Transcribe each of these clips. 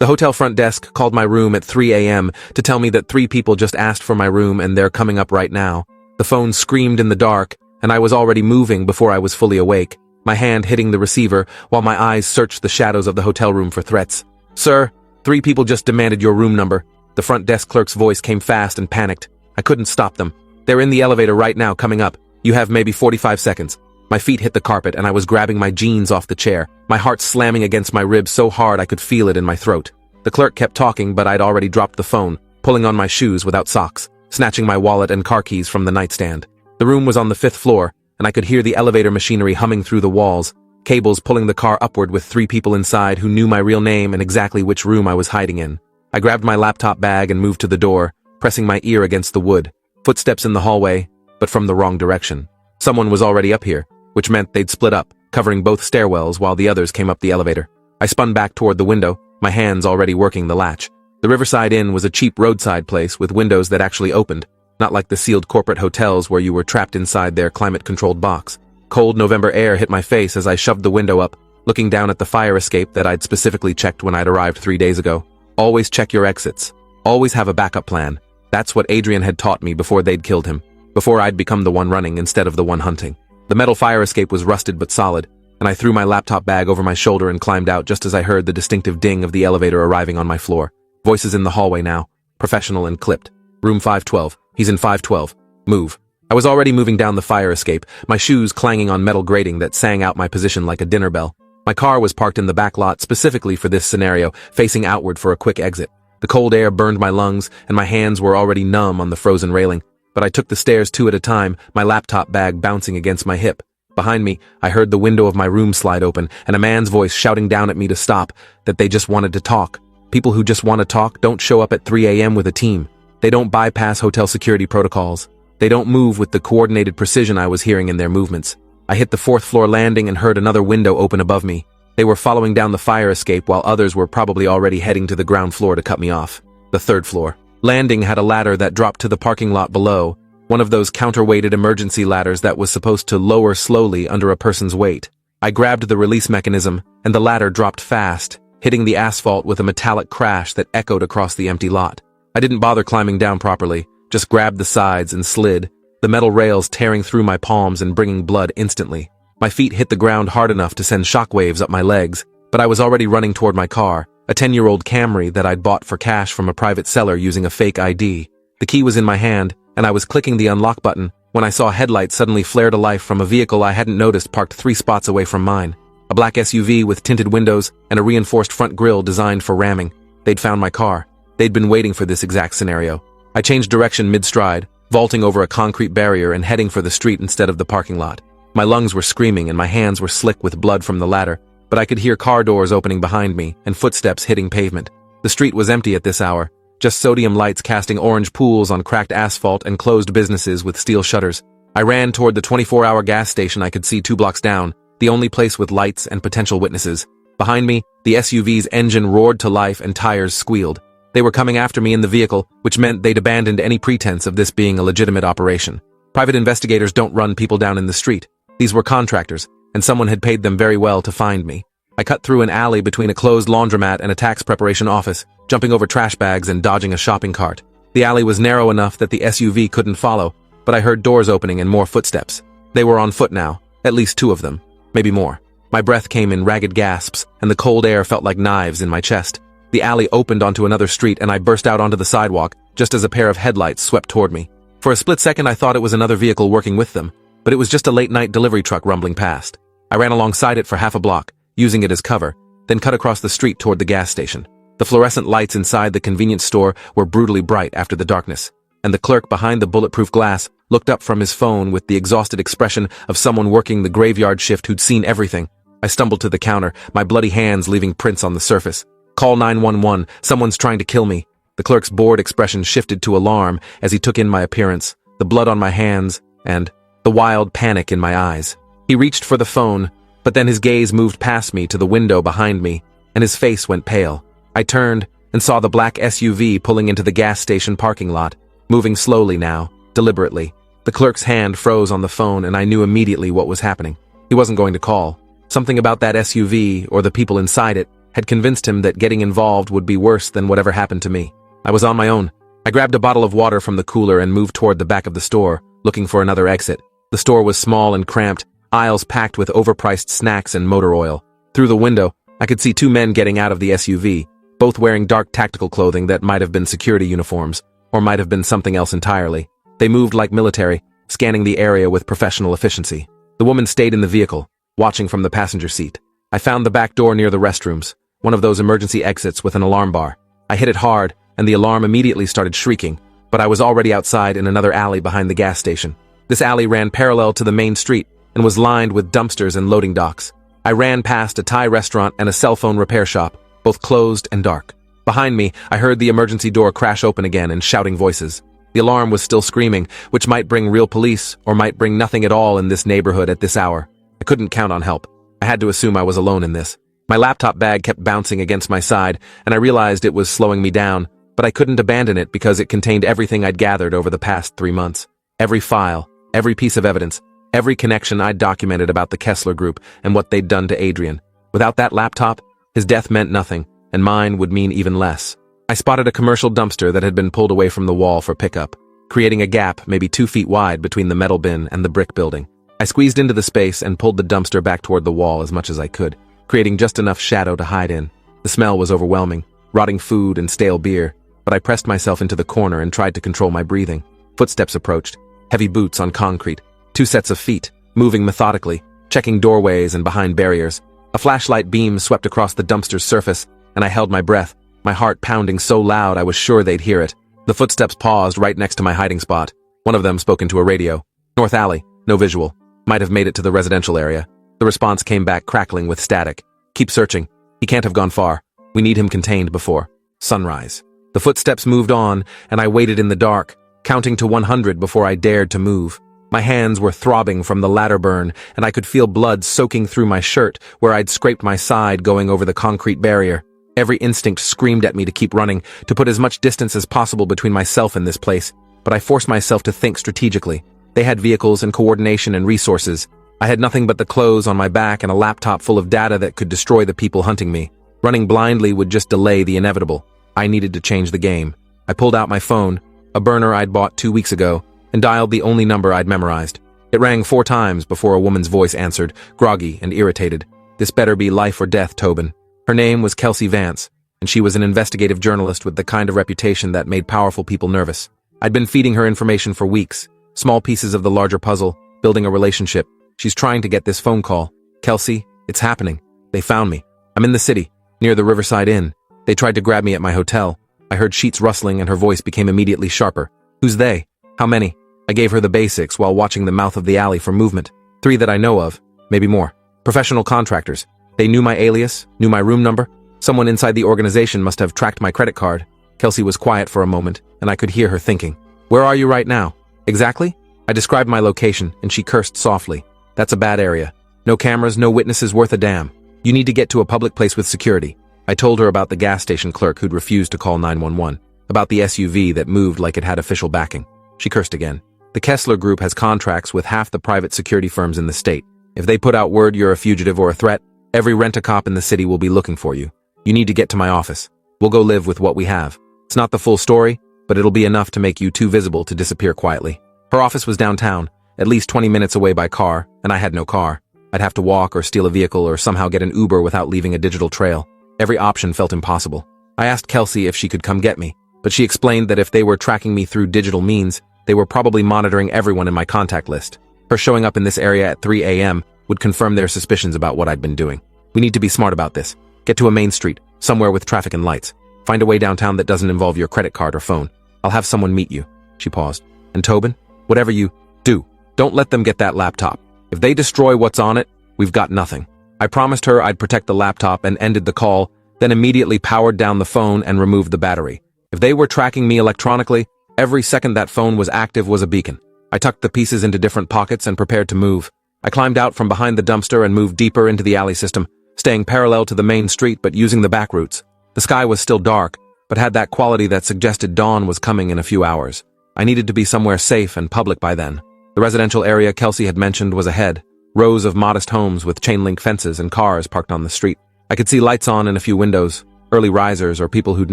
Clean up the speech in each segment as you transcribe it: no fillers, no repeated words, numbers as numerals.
The hotel front desk called my room at 3 a.m. to tell me that 3 people just asked for my room and they're coming up right now. The phone screamed in the dark, and I was already moving before I was fully awake, my hand hitting the receiver while my eyes searched the shadows of the hotel room for threats. "Sir, 3 people just demanded your room number." The front desk clerk's voice came fast and panicked. I couldn't stop them. "They're in the elevator right now, coming up. You have maybe 45 seconds. My feet hit the carpet and I was grabbing my jeans off the chair, my heart slamming against my ribs so hard I could feel it in my throat. The clerk kept talking, but I'd already dropped the phone, pulling on my shoes without socks, snatching my wallet and car keys from the nightstand. The room was on the 5th floor, and I could hear the elevator machinery humming through the walls, cables pulling the car upward with 3 people inside who knew my real name and exactly which room I was hiding in. I grabbed my laptop bag and moved to the door, pressing my ear against the wood. Footsteps in the hallway, but from the wrong direction. Someone was already up here, which meant they'd split up, covering both stairwells while the others came up the elevator. I spun back toward the window, my hands already working the latch. The Riverside Inn was a cheap roadside place with windows that actually opened, not like the sealed corporate hotels where you were trapped inside their climate-controlled box. Cold November air hit my face as I shoved the window up, looking down at the fire escape that I'd specifically checked when I'd arrived 3 days ago. Always check your exits. Always have a backup plan. That's what Adrian had taught me before they'd killed him, before I'd become the one running instead of the one hunting. The metal fire escape was rusted but solid, and I threw my laptop bag over my shoulder and climbed out just as I heard the distinctive ding of the elevator arriving on my floor. Voices in the hallway now, professional and clipped. "Room 512. He's in 512. Move." I was already moving down the fire escape, my shoes clanging on metal grating that sang out my position like a dinner bell. My car was parked in the back lot specifically for this scenario, facing outward for a quick exit. The cold air burned my lungs, and my hands were already numb on the frozen railing, but I took the stairs 2 at a time, my laptop bag bouncing against my hip. Behind me, I heard the window of my room slide open, and a man's voice shouting down at me to stop, that they just wanted to talk. People who just want to talk don't show up at 3 a.m. with a team. They don't bypass hotel security protocols. They don't move with the coordinated precision I was hearing in their movements. I hit the 4th floor landing and heard another window open above me. They were following down the fire escape while others were probably already heading to the ground floor to cut me off. The 3rd floor. Landing had a ladder that dropped to the parking lot below, one of those counterweighted emergency ladders that was supposed to lower slowly under a person's weight. I grabbed the release mechanism, and the ladder dropped fast, hitting the asphalt with a metallic crash that echoed across the empty lot. I didn't bother climbing down properly, just grabbed the sides and slid, the metal rails tearing through my palms and bringing blood instantly. My feet hit the ground hard enough to send shockwaves up my legs, but I was already running toward my car, a 10-year-old Camry that I'd bought for cash from a private seller using a fake ID. The key was in my hand, and I was clicking the unlock button when I saw headlights suddenly flare to life from a vehicle I hadn't noticed parked 3 spots away from mine. A black SUV with tinted windows and a reinforced front grille designed for ramming. They'd found my car. They'd been waiting for this exact scenario. I changed direction mid-stride, vaulting over a concrete barrier and heading for the street instead of the parking lot. My lungs were screaming and my hands were slick with blood from the ladder, but I could hear car doors opening behind me and footsteps hitting pavement. The street was empty at this hour, just sodium lights casting orange pools on cracked asphalt and closed businesses with steel shutters. I ran toward the 24-hour gas station I could see 2 blocks down, the only place with lights and potential witnesses. Behind me, the SUV's engine roared to life and tires squealed. They were coming after me in the vehicle, which meant they'd abandoned any pretense of this being a legitimate operation. Private investigators don't run people down in the street. These were contractors, and someone had paid them very well to find me. I cut through an alley between a closed laundromat and a tax preparation office, jumping over trash bags and dodging a shopping cart. The alley was narrow enough that the SUV couldn't follow, but I heard doors opening and more footsteps. They were on foot now, at least 2 of them, maybe more. My breath came in ragged gasps, and the cold air felt like knives in my chest. The alley opened onto another street and I burst out onto the sidewalk, just as a pair of headlights swept toward me. For a split second I thought it was another vehicle working with them, but it was just a late-night delivery truck rumbling past. I ran alongside it for half a block, using it as cover, then cut across the street toward the gas station. The fluorescent lights inside the convenience store were brutally bright after the darkness, and the clerk behind the bulletproof glass looked up from his phone with the exhausted expression of someone working the graveyard shift who'd seen everything. I stumbled to the counter, my bloody hands leaving prints on the surface. "Call 911, someone's trying to kill me." The clerk's bored expression shifted to alarm as he took in my appearance, the blood on my hands, and the wild panic in my eyes. He reached for the phone, but then his gaze moved past me to the window behind me, and his face went pale. I turned and saw the black SUV pulling into the gas station parking lot, moving slowly now, deliberately. The clerk's hand froze on the phone and I knew immediately what was happening. He wasn't going to call. Something about that SUV, or the people inside it, had convinced him that getting involved would be worse than whatever happened to me. I was on my own. I grabbed a bottle of water from the cooler and moved toward the back of the store, looking for another exit. The store was small and cramped, aisles packed with overpriced snacks and motor oil. Through the window, I could see two men getting out of the SUV, both wearing dark tactical clothing that might have been security uniforms, or might have been something else entirely. They moved like military, scanning the area with professional efficiency. The woman stayed in the vehicle, watching from the passenger seat. I found the back door near the restrooms, one of those emergency exits with an alarm bar. I hit it hard, and the alarm immediately started shrieking, but I was already outside in another alley behind the gas station. This alley ran parallel to the main street and was lined with dumpsters and loading docks. I ran past a Thai restaurant and a cell phone repair shop, both closed and dark. Behind me, I heard the emergency door crash open again and shouting voices. The alarm was still screaming, which might bring real police or might bring nothing at all in this neighborhood at this hour. I couldn't count on help. I had to assume I was alone in this. My laptop bag kept bouncing against my side, and I realized it was slowing me down, but I couldn't abandon it because it contained everything I'd gathered over the past 3 months. Every file, every piece of evidence, every connection I'd documented about the Kessler Group and what they'd done to Adrian. Without that laptop, his death meant nothing, and mine would mean even less. I spotted a commercial dumpster that had been pulled away from the wall for pickup, creating a gap maybe 2 feet wide between the metal bin and the brick building. I squeezed into the space and pulled the dumpster back toward the wall as much as I could, creating just enough shadow to hide in. The smell was overwhelming, rotting food and stale beer, but I pressed myself into the corner and tried to control my breathing. Footsteps approached, heavy boots on concrete, 2 sets of feet, moving methodically, checking doorways and behind barriers. A flashlight beam swept across the dumpster's surface, and I held my breath, my heart pounding so loud I was sure they'd hear it. The footsteps paused right next to my hiding spot. One of them spoke into a radio. North Alley, no visual. Might have made it to the residential area. The response came back crackling with static. Keep searching. He can't have gone far. We need him contained before sunrise. The footsteps moved on, and I waited in the dark, counting to 100 before I dared to move. My hands were throbbing from the ladder burn, and I could feel blood soaking through my shirt where I'd scraped my side going over the concrete barrier. Every instinct screamed at me to keep running, to put as much distance as possible between myself and this place, but I forced myself to think strategically. They had vehicles and coordination and resources. I had nothing but the clothes on my back and a laptop full of data that could destroy the people hunting me. Running blindly would just delay the inevitable. I needed to change the game. I pulled out my phone, a burner I'd bought 2 weeks ago, and dialed the only number I'd memorized. It rang 4 times before a woman's voice answered, groggy and irritated. This better be life or death, Tobin. Her name was Kelsey Vance, and she was an investigative journalist with the kind of reputation that made powerful people nervous. I'd been feeding her information for weeks, small pieces of the larger puzzle, building a relationship. She's trying to get this phone call. Kelsey, it's happening. They found me. I'm in the city, near the Riverside Inn. They tried to grab me at my hotel. I heard sheets rustling and her voice became immediately sharper. Who's they? How many? I gave her the basics while watching the mouth of the alley for movement. 3 that I know of, maybe more. Professional contractors. They knew my alias, knew my room number. Someone inside the organization must have tracked my credit card. Kelsey was quiet for a moment, and I could hear her thinking. Where are you right now? Exactly? I described my location, and she cursed softly. That's a bad area. No cameras, no witnesses worth a damn. You need to get to a public place with security. I told her about the gas station clerk who'd refused to call 911, about the SUV that moved like it had official backing. She cursed again. The Kessler Group has contracts with half the private security firms in the state. If they put out word you're a fugitive or a threat, every rent-a-cop in the city will be looking for you. You need to get to my office. We'll go live with what we have. It's not the full story, but it'll be enough to make you too visible to disappear quietly. Her office was downtown, at least 20 minutes away by car, and I had no car. I'd have to walk or steal a vehicle or somehow get an Uber without leaving a digital trail. Every option felt impossible. I asked Kelsey if she could come get me, but she explained that if they were tracking me through digital means, they were probably monitoring everyone in my contact list. Her showing up in this area at 3 a.m. would confirm their suspicions about what I'd been doing. We need to be smart about this. Get to a main street, somewhere with traffic and lights. Find a way downtown that doesn't involve your credit card or phone. I'll have someone meet you. She paused. And Tobin, whatever you do, don't let them get that laptop. If they destroy what's on it, we've got nothing. I promised her I'd protect the laptop and ended the call, then immediately powered down the phone and removed the battery. If they were tracking me electronically, every second that phone was active was a beacon. I tucked the pieces into different pockets and prepared to move. I climbed out from behind the dumpster and moved deeper into the alley system, staying parallel to the main street but using the back routes. The sky was still dark, but had that quality that suggested dawn was coming in a few hours. I needed to be somewhere safe and public by then. The residential area Kelsey had mentioned was ahead, rows of modest homes with chain-link fences and cars parked on the street. I could see lights on in a few windows, early risers or people who'd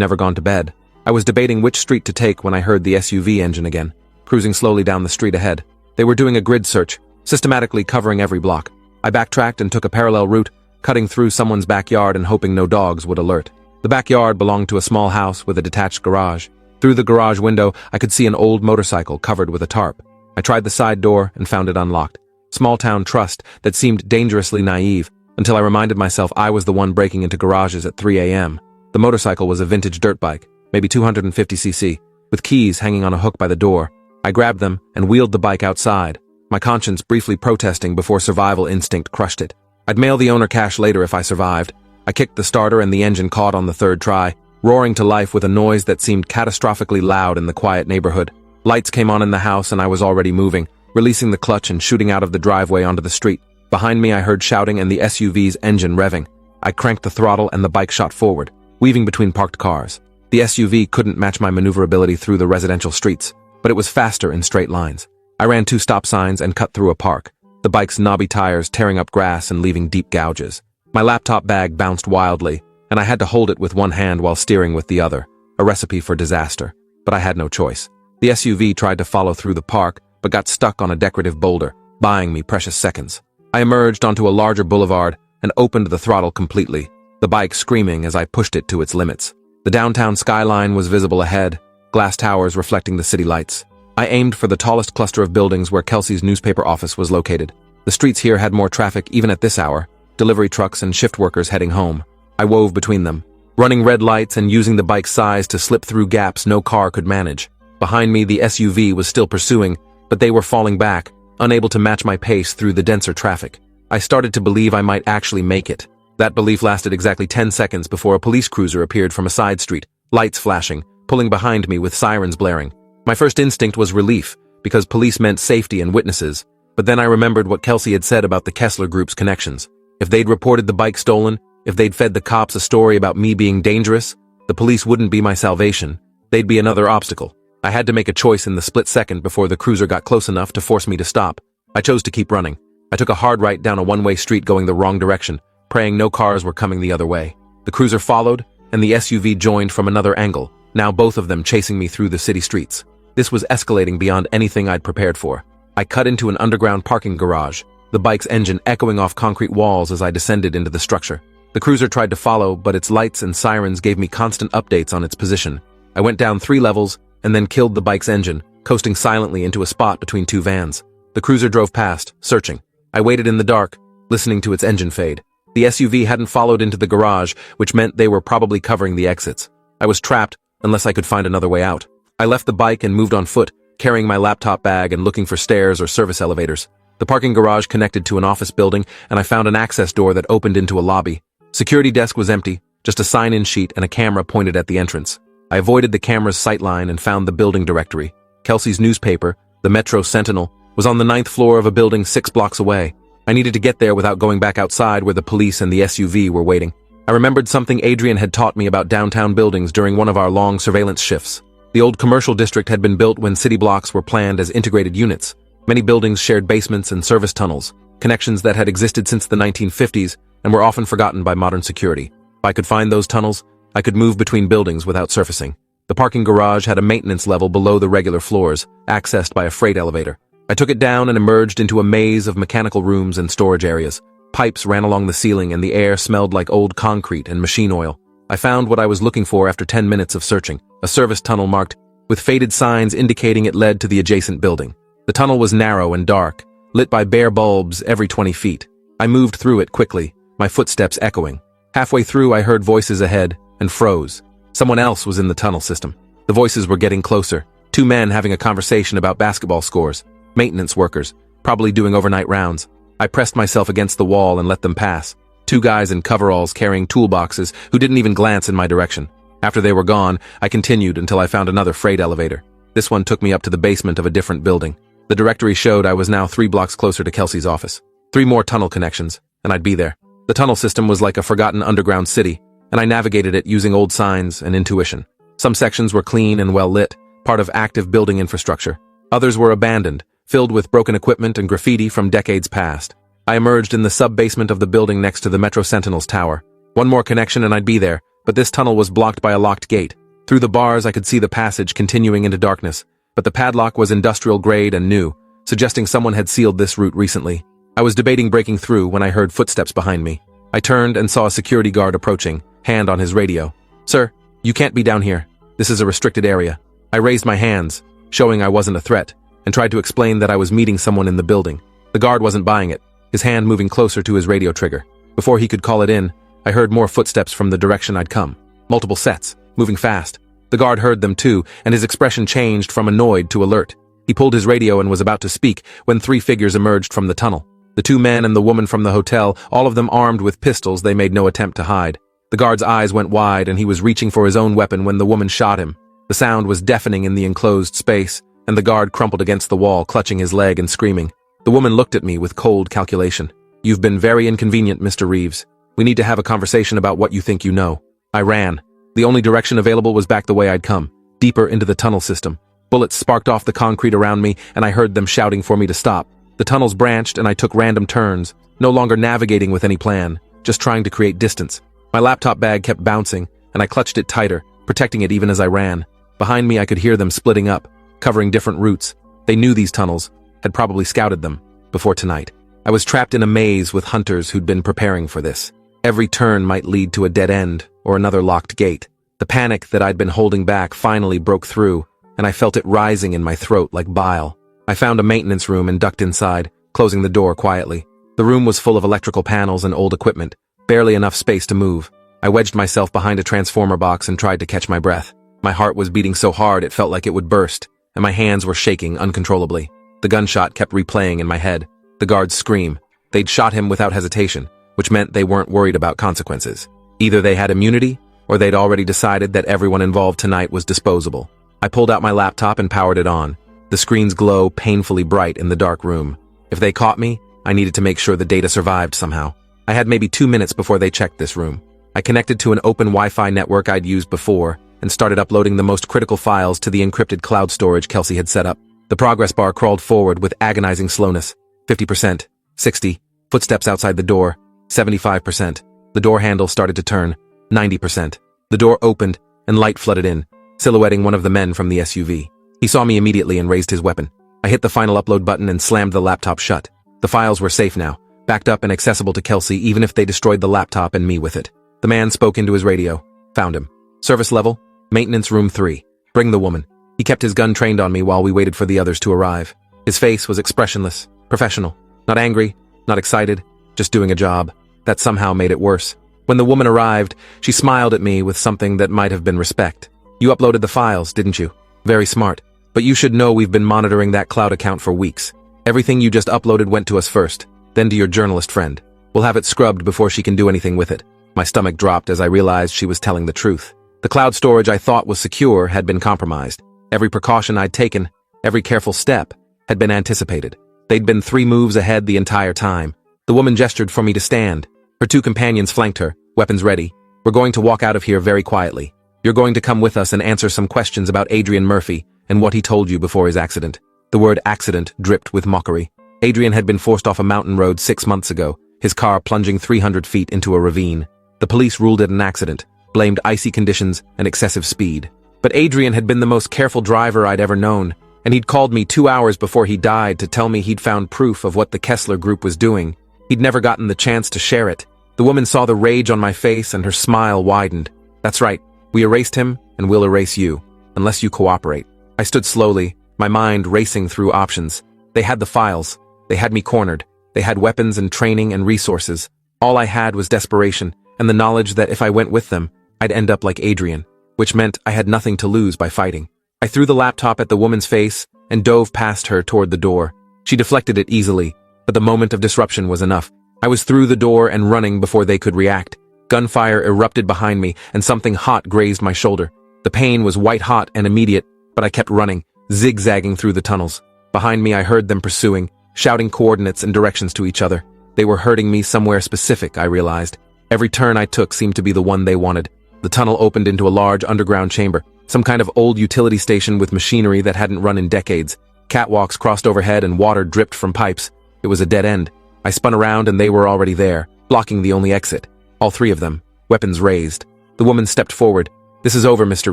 never gone to bed. I was debating which street to take when I heard the SUV engine again, cruising slowly down the street ahead. They were doing a grid search, systematically covering every block. I backtracked and took a parallel route, cutting through someone's backyard and hoping no dogs would alert. The backyard belonged to a small house with a detached garage. Through the garage window, I could see an old motorcycle covered with a tarp. I tried the side door and found it unlocked. Small-town trust that seemed dangerously naive, until I reminded myself I was the one breaking into garages at 3 a.m. The motorcycle was a vintage dirt bike, maybe 250cc, with keys hanging on a hook by the door. I grabbed them and wheeled the bike outside, my conscience briefly protesting before survival instinct crushed it. I'd mail the owner cash later if I survived. I kicked the starter and the engine caught on the third try, roaring to life with a noise that seemed catastrophically loud in the quiet neighborhood. Lights came on in the house and I was already moving, releasing the clutch and shooting out of the driveway onto the street. Behind me I heard shouting and the SUV's engine revving. I cranked the throttle and the bike shot forward, weaving between parked cars. The SUV couldn't match my maneuverability through the residential streets, but it was faster in straight lines. I ran 2 stop signs and cut through a park, the bike's knobby tires tearing up grass and leaving deep gouges. My laptop bag bounced wildly, and I had to hold it with one hand while steering with the other, a recipe for disaster. But I had no choice. The SUV tried to follow through the park, but got stuck on a decorative boulder, buying me precious seconds. I emerged onto a larger boulevard and opened the throttle completely, the bike screaming as I pushed it to its limits. The downtown skyline was visible ahead, glass towers reflecting the city lights. I aimed for the tallest cluster of buildings where Kelsey's newspaper office was located. The streets here had more traffic even at this hour, delivery trucks and shift workers heading home. I wove between them, running red lights and using the bike's size to slip through gaps no car could manage. Behind me, the SUV was still pursuing, but they were falling back, unable to match my pace through the denser traffic. I started to believe I might actually make it. That belief lasted exactly 10 seconds before a police cruiser appeared from a side street, lights flashing, pulling behind me with sirens blaring. My first instinct was relief, because police meant safety and witnesses, but then I remembered what Kelsey had said about the Kessler Group's connections. If they'd reported the bike stolen, if they'd fed the cops a story about me being dangerous, the police wouldn't be my salvation. They'd be another obstacle. I had to make a choice in the split second before the cruiser got close enough to force me to stop. I chose to keep running. I took a hard right down a one-way street going the wrong direction, praying no cars were coming the other way. The cruiser followed, and the SUV joined from another angle, now both of them chasing me through the city streets. This was escalating beyond anything I'd prepared for. I cut into an underground parking garage, the bike's engine echoing off concrete walls as I descended into the structure. The cruiser tried to follow, but its lights and sirens gave me constant updates on its position. I went down 3 levels, and then killed the bike's engine, coasting silently into a spot between 2 vans. The cruiser drove past, searching. I waited in the dark, listening to its engine fade. The SUV hadn't followed into the garage, which meant they were probably covering the exits. I was trapped, unless I could find another way out. I left the bike and moved on foot, carrying my laptop bag and looking for stairs or service elevators. The parking garage connected to an office building, and I found an access door that opened into a lobby. Security desk was empty, just a sign-in sheet and a camera pointed at the entrance. I avoided the camera's sightline and found the building directory. Kelsey's newspaper, the Metro Sentinel, was on the 9th floor of a building 6 blocks away. I needed to get there without going back outside where the police and the SUV were waiting. I remembered something Adrian had taught me about downtown buildings during one of our long surveillance shifts. The old commercial district had been built when city blocks were planned as integrated units. Many buildings shared basements and service tunnels, connections that had existed since the 1950s and were often forgotten by modern security. If I could find those tunnels, I could move between buildings without surfacing. The parking garage had a maintenance level below the regular floors, accessed by a freight elevator. I took it down and emerged into a maze of mechanical rooms and storage areas. Pipes ran along the ceiling and the air smelled like old concrete and machine oil. I found what I was looking for after 10 minutes of searching, a service tunnel marked with faded signs indicating it led to the adjacent building. The tunnel was narrow and dark, lit by bare bulbs every 20 feet. I moved through it quickly, my footsteps echoing. Halfway through, I heard voices ahead and froze. Someone else was in the tunnel system. The voices were getting closer. 2 men having a conversation about basketball scores. Maintenance workers, probably doing overnight rounds. I pressed myself against the wall and let them pass. 2 guys in coveralls carrying toolboxes who didn't even glance in my direction. After they were gone, I continued until I found another freight elevator. This one took me up to the basement of a different building. The directory showed I was now 3 blocks closer to Kelsey's office. 3 more tunnel connections, and I'd be there. The tunnel system was like a forgotten underground city, and I navigated it using old signs and intuition. Some sections were clean and well lit, part of active building infrastructure. Others were abandoned, filled with broken equipment and graffiti from decades past. I emerged in the sub-basement of the building next to the Metro Sentinel's tower. One more connection and I'd be there, but this tunnel was blocked by a locked gate. Through the bars I could see the passage continuing into darkness, but the padlock was industrial grade and new, suggesting someone had sealed this route recently. I was debating breaking through when I heard footsteps behind me. I turned and saw a security guard approaching, hand on his radio. "Sir, you can't be down here. This is a restricted area." I raised my hands, showing I wasn't a threat, and tried to explain that I was meeting someone in the building. The guard wasn't buying it, his hand moving closer to his radio trigger. Before he could call it in, I heard more footsteps from the direction I'd come. Multiple sets, moving fast. The guard heard them too, and his expression changed from annoyed to alert. He pulled his radio and was about to speak when 3 figures emerged from the tunnel. The 2 men and the woman from the hotel, all of them armed with pistols they made no attempt to hide. The guard's eyes went wide and he was reaching for his own weapon when the woman shot him. The sound was deafening in the enclosed space, and the guard crumpled against the wall, clutching his leg and screaming. The woman looked at me with cold calculation. "You've been very inconvenient, Mr. Reeves. We need to have a conversation about what you think you know." I ran. The only direction available was back the way I'd come, deeper into the tunnel system. Bullets sparked off the concrete around me, and I heard them shouting for me to stop. The tunnels branched, and I took random turns, no longer navigating with any plan, just trying to create distance. My laptop bag kept bouncing, and I clutched it tighter, protecting it even as I ran. Behind me I could hear them splitting up, covering different routes. They knew these tunnels, had probably scouted them, before tonight. I was trapped in a maze with hunters who'd been preparing for this. Every turn might lead to a dead end, or another locked gate. The panic that I'd been holding back finally broke through, and I felt it rising in my throat like bile. I found a maintenance room and ducked inside, closing the door quietly. The room was full of electrical panels and old equipment, barely enough space to move. I wedged myself behind a transformer box and tried to catch my breath. My heart was beating so hard it felt like it would burst, and my hands were shaking uncontrollably. The gunshot kept replaying in my head. The guard's scream. They'd shot him without hesitation, which meant they weren't worried about consequences. Either they had immunity, or they'd already decided that everyone involved tonight was disposable. I pulled out my laptop and powered it on. The screen's glow painfully bright in the dark room. If they caught me, I needed to make sure the data survived somehow. I had maybe 2 minutes before they checked this room. I connected to an open Wi-Fi network I'd used before, and started uploading the most critical files to the encrypted cloud storage Kelsey had set up. The progress bar crawled forward with agonizing slowness. 50%, 60, footsteps outside the door, 75%. The door handle started to turn, 90%. The door opened, and light flooded in, silhouetting one of the men from the SUV. He saw me immediately and raised his weapon. I hit the final upload button and slammed the laptop shut. The files were safe now, backed up and accessible to Kelsey even if they destroyed the laptop and me with it. The man spoke into his radio. Found him. Service level, maintenance room 3. Bring the woman. He kept his gun trained on me while we waited for the others to arrive. His face was expressionless, professional. Not angry, not excited, just doing a job. That somehow made it worse. When the woman arrived, she smiled at me with something that might have been respect. "You uploaded the files, didn't you? Very smart. But you should know we've been monitoring that cloud account for weeks. Everything you just uploaded went to us first, then to your journalist friend. We'll have it scrubbed before she can do anything with it." My stomach dropped as I realized she was telling the truth. The cloud storage I thought was secure had been compromised. Every precaution I'd taken, every careful step, had been anticipated. They'd been 3 moves ahead the entire time. The woman gestured for me to stand. Her 2 companions flanked her, weapons ready. "We're going to walk out of here very quietly. You're going to come with us and answer some questions about Adrian Murphy and what he told you before his accident." The word accident dripped with mockery. Adrian had been forced off a mountain road 6 months ago, his car plunging 300 feet into a ravine. The police ruled it an accident, blamed icy conditions and excessive speed. But Adrian had been the most careful driver I'd ever known, and he'd called me 2 hours before he died to tell me he'd found proof of what the Kessler Group was doing. He'd never gotten the chance to share it. The woman saw the rage on my face and her smile widened. "That's right, we erased him and we'll erase you, unless you cooperate." I stood slowly, my mind racing through options. They had the files. They had me cornered. They had weapons and training and resources. All I had was desperation and the knowledge that if I went with them, I'd end up like Adrian, which meant I had nothing to lose by fighting. I threw the laptop at the woman's face and dove past her toward the door. She deflected it easily, but the moment of disruption was enough. I was through the door and running before they could react. Gunfire erupted behind me and something hot grazed my shoulder. The pain was white-hot and immediate, but I kept running, zigzagging through the tunnels. Behind me I heard them pursuing, shouting coordinates and directions to each other. They were hurting me somewhere specific, I realized. Every turn I took seemed to be the one they wanted. The tunnel opened into a large underground chamber, some kind of old utility station with machinery that hadn't run in decades. Catwalks crossed overhead and water dripped from pipes. It was a dead end. I spun around and they were already there, blocking the only exit. All 3 of them. weapons raised. The woman stepped forward. "This is over, Mr.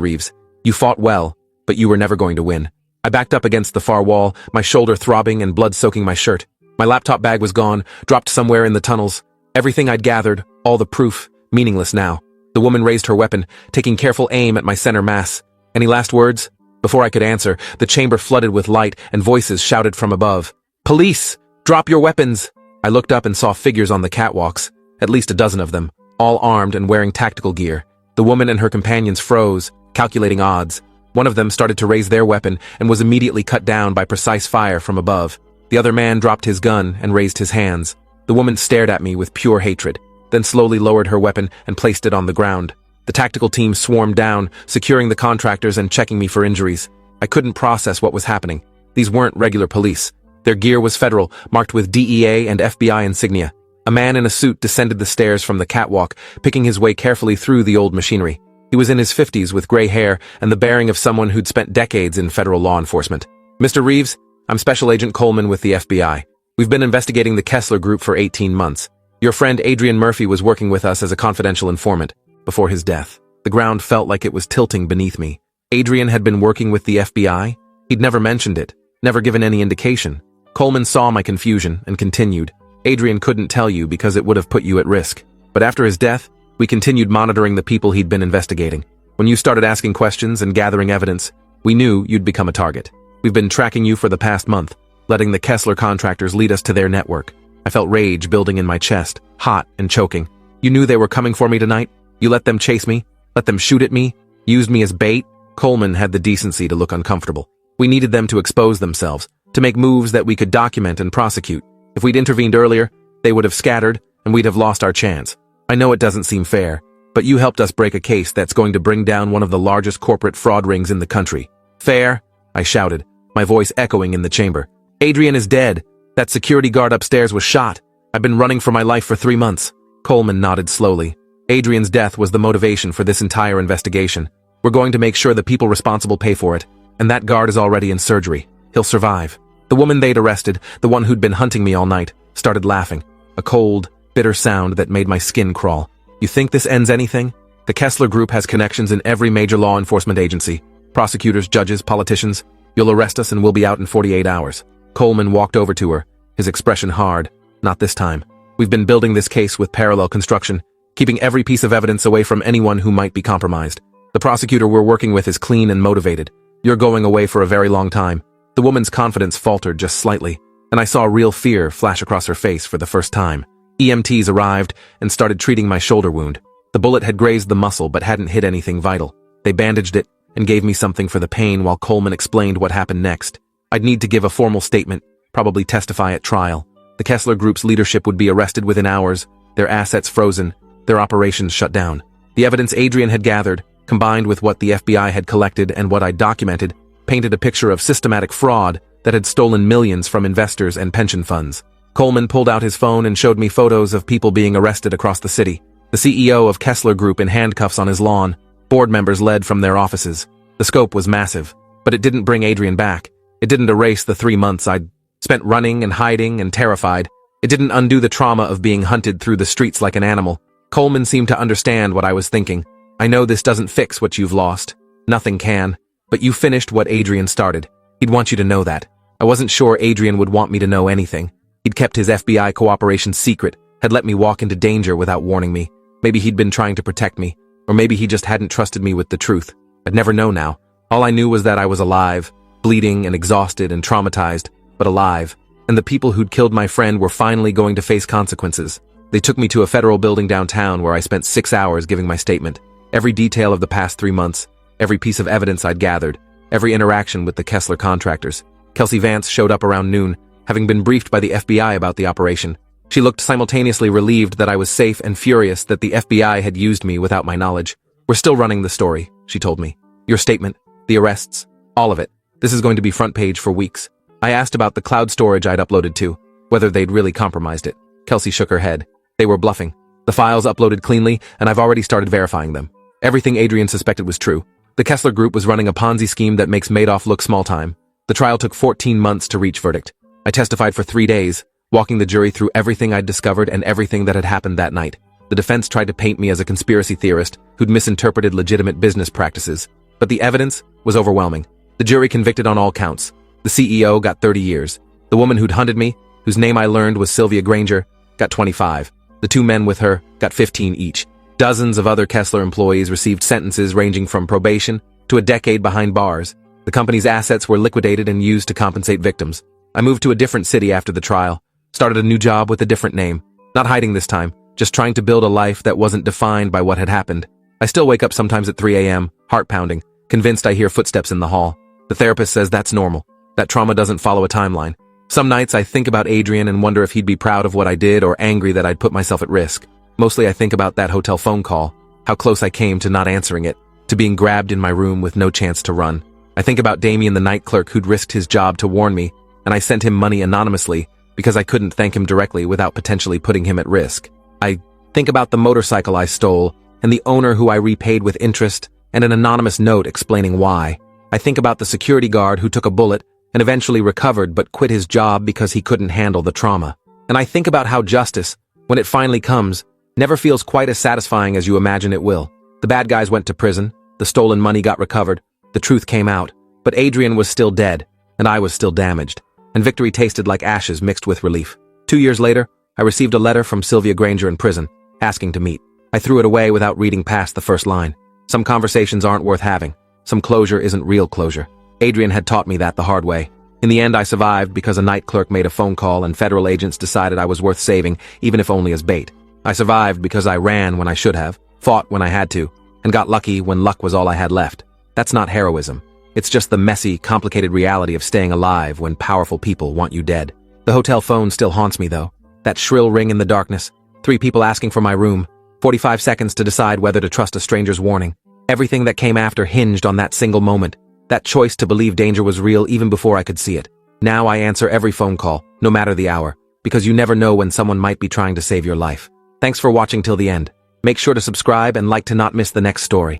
Reeves. You fought well, but you were never going to win." I backed up against the far wall, my shoulder throbbing and blood soaking my shirt. My laptop bag was gone, dropped somewhere in the tunnels. Everything I'd gathered, all the proof, meaningless now. The woman raised her weapon, taking careful aim at my center mass. "Any last words?" Before I could answer, the chamber flooded with light and voices shouted from above. "Police! Drop your weapons!" I looked up and saw figures on the catwalks, at least a dozen of them, all armed and wearing tactical gear. The woman and her companions froze, calculating odds. One of them started to raise their weapon and was immediately cut down by precise fire from above. The other man dropped his gun and raised his hands. The woman stared at me with pure hatred, then slowly lowered her weapon and placed it on the ground. The tactical team swarmed down, securing the contractors and checking me for injuries. I couldn't process what was happening. These weren't regular police. Their gear was federal, marked with DEA and FBI insignia. A man in a suit descended the stairs from the catwalk, picking his way carefully through the old machinery. He was in his 50s with gray hair and the bearing of someone who'd spent decades in federal law enforcement. "Mr. Reeves, I'm Special Agent Coleman with the FBI. We've been investigating the Kessler Group for 18 months. Your friend Adrian Murphy was working with us as a confidential informant before his death." The ground felt like it was tilting beneath me. Adrian had been working with the FBI? He'd never mentioned it, never given any indication. Coleman saw my confusion and continued. "Adrian couldn't tell you because it would have put you at risk. But after his death, we continued monitoring the people he'd been investigating. When you started asking questions and gathering evidence, we knew you'd become a target. We've been tracking you for the past month, letting the Kessler contractors lead us to their network." I felt rage building in my chest, hot and choking. "You knew they were coming for me tonight? You let them chase me? Let them shoot at me? Used me as bait?" Coleman had the decency to look uncomfortable. "We needed them to expose themselves, to make moves that we could document and prosecute. If we'd intervened earlier, they would have scattered, and we'd have lost our chance. I know it doesn't seem fair, but you helped us break a case that's going to bring down one of the largest corporate fraud rings in the country." "Fair?" I shouted, my voice echoing in the chamber. "Adrian is dead. That security guard upstairs was shot. I've been running for my life for 3 months. Coleman nodded slowly. "Adrian's death was the motivation for this entire investigation. We're going to make sure the people responsible pay for it, and that guard is already in surgery. He'll survive." The woman they'd arrested, the one who'd been hunting me all night, started laughing, a cold, bitter sound that made my skin crawl. "You think this ends anything? The Kessler Group has connections in every major law enforcement agency. Prosecutors, judges, politicians. You'll arrest us and we'll be out in 48 hours. Coleman walked over to her, his expression hard. "Not this time. We've been building this case with parallel construction, keeping every piece of evidence away from anyone who might be compromised. The prosecutor we're working with is clean and motivated. You're going away for a very long time." The woman's confidence faltered just slightly, and I saw real fear flash across her face for the first time. EMTs arrived and started treating my shoulder wound. The bullet had grazed the muscle but hadn't hit anything vital. They bandaged it and gave me something for the pain while Coleman explained what happened next. I'd need to give a formal statement, probably testify at trial. The Kessler Group's leadership would be arrested within hours, their assets frozen, their operations shut down. The evidence Adrian had gathered, combined with what the FBI had collected and what I'd documented, painted a picture of systematic fraud that had stolen millions from investors and pension funds. Coleman pulled out his phone and showed me photos of people being arrested across the city. The CEO of Kessler Group in handcuffs on his lawn, board members led from their offices. The scope was massive, but it didn't bring Adrian back. It didn't erase the 3 months I'd spent running and hiding and terrified. It didn't undo the trauma of being hunted through the streets like an animal. Coleman seemed to understand what I was thinking. "I know this doesn't fix what you've lost. Nothing can. But you finished what Adrian started. He'd want you to know that. I wasn't sure Adrian would want me to know anything. He'd kept his FBI cooperation secret, had let me walk into danger without warning me. Maybe he'd been trying to protect me, or maybe he just hadn't trusted me with the truth. I'd never know now. All I knew was that I was alive, bleeding and exhausted and traumatized, but alive. And the people who'd killed my friend were finally going to face consequences. They took me to a federal building downtown where I spent 6 hours giving my statement. Every detail of the past 3 months, every piece of evidence I'd gathered, every interaction with the Kessler contractors. Kelsey Vance showed up around noon, having been briefed by the FBI about the operation. She looked simultaneously relieved that I was safe and furious that the FBI had used me without my knowledge. "We're still running the story," she told me. "Your statement, the arrests, all of it. This is going to be front page for weeks." I asked about the cloud storage I'd uploaded to, whether they'd really compromised it. Kelsey shook her head. "They were bluffing. The files uploaded cleanly, and I've already started verifying them. Everything Adrian suspected was true. The Kessler Group was running a Ponzi scheme that makes Madoff look small time. The trial took 14 months to reach verdict. I testified for 3 days, walking the jury through everything I'd discovered and everything that had happened that night. The defense tried to paint me as a conspiracy theorist who'd misinterpreted legitimate business practices, but the evidence was overwhelming. The jury convicted on all counts. The CEO got 30 years. The woman who'd hunted me, whose name I learned was Sylvia Granger, got 25. The 2 men with her got 15 each. Dozens of other Kessler employees received sentences ranging from probation to a decade behind bars. The company's assets were liquidated and used to compensate victims. I moved to a different city after the trial, started a new job with a different name. Not hiding this time, just trying to build a life that wasn't defined by what had happened. I still wake up sometimes at 3 a.m., heart pounding, convinced I hear footsteps in the hall. The therapist says that's normal, that trauma doesn't follow a timeline. Some nights I think about Adrian and wonder if he'd be proud of what I did or angry that I'd put myself at risk. Mostly I think about that hotel phone call, how close I came to not answering it, to being grabbed in my room with no chance to run. I think about Damien, the night clerk who'd risked his job to warn me, and I sent him money anonymously because I couldn't thank him directly without potentially putting him at risk. I think about the motorcycle I stole and the owner who I repaid with interest and an anonymous note explaining why. I think about the security guard who took a bullet and eventually recovered but quit his job because he couldn't handle the trauma. And I think about how justice, when it finally comes, never feels quite as satisfying as you imagine it will. The bad guys went to prison, the stolen money got recovered, the truth came out, but Adrian was still dead, and I was still damaged, and victory tasted like ashes mixed with relief. 2 years later, I received a letter from Sylvia Granger in prison, asking to meet. I threw it away without reading past the first line. Some conversations aren't worth having. Some closure isn't real closure. Adrian had taught me that the hard way. In the end, I survived because a night clerk made a phone call and federal agents decided I was worth saving, even if only as bait. I survived because I ran when I should have, fought when I had to, and got lucky when luck was all I had left. That's not heroism. It's just the messy, complicated reality of staying alive when powerful people want you dead. The hotel phone still haunts me, though. That shrill ring in the darkness. 3 people asking for my room. 45 seconds to decide whether to trust a stranger's warning. Everything that came after hinged on that single moment. That choice to believe danger was real even before I could see it. Now I answer every phone call, no matter the hour, because you never know when someone might be trying to save your life. Thanks for watching till the end. Make sure to subscribe and like to not miss the next story.